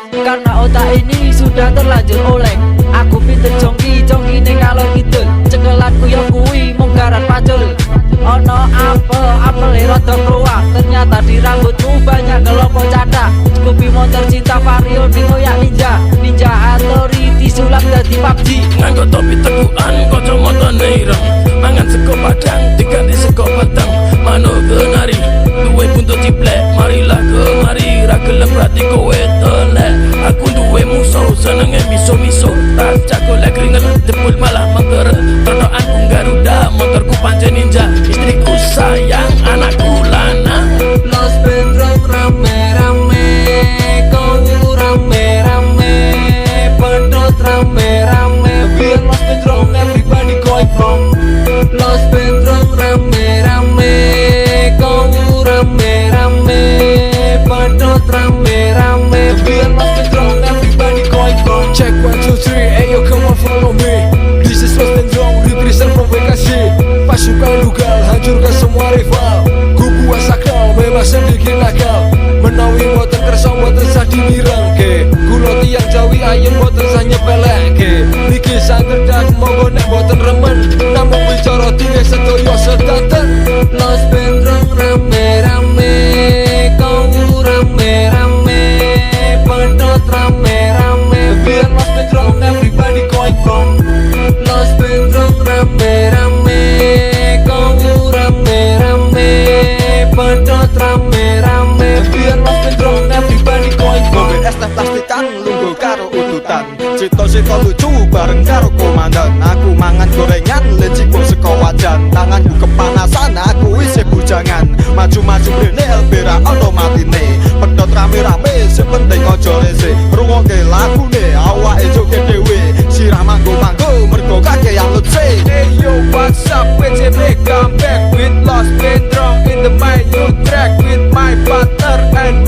karena otak ini sudah terlanjur oleng. Aku pinter jongki ning ngalor kidul, cekelanku yang kui munggaran pacul. Ono apel rada keluar, ternyata di rambutmu banyak kelompok cadak. Skupi monster cinta vario ngoyak ninja Hattori disulap dadi PUBG. Nganggo topi tekukan kacamata ireng, mangan sego padang diganti sego batang. Manuk kenari duwe buntut ciplek, marilah kemari ra gelem berarti kowe telek. Aku duwe musuh senenge miso-miso, tas jago lek keringet jebul malah mengkeret. Totokanku Garuda, motorku pancen ninja, istriku sayang, anakku lanang. Los Pendrong rame-rame, kau rame-rame, pedot rame-rame, biar Los Pendrong everybody going from. Los Pendrong rame-rame, kau rame-rame, pedot rame-rame, biar Los Pendrong everybody going from. Check 1, 2, 3, ayo come on follow me. This is Los Pendrong, represent from Bekasi. Pasukan lugal, hancurkan semua rival. Kubu sakral, memang sedikit nakal. Menawi boten kersa, boten sah dimirengke. Kulo tiang Jawi ayem, boten sah nyepeleke. Niki santer dan monggo nek boten remen, namung bicara tinggal sedoyo sedanten. Los Pendrong rame-rame, kau rame-rame, pedot rame-rame, biar Los Pendrong everybody going from. Los Pendrong rame-rame, kau rame-rame, pedot rame-rame, biar Los Pendrong everybody going from. Es teh plastikan lungguh karo ututan, cita-cita lucu bareng karo komandan. Aku mangan gorengan lecipun seko wajan, tanganku kepanasan aku isih bujangan. Maju-maju rene elbera ono matine, pedot rame-rame sepenting ojo rese. Rungokke lagune awake joget dhewe, sirah manggo-manggo mergo kakean lutse. Hey yo, what's up, WCB, come back with Los Pendrong in the my new track with my partner and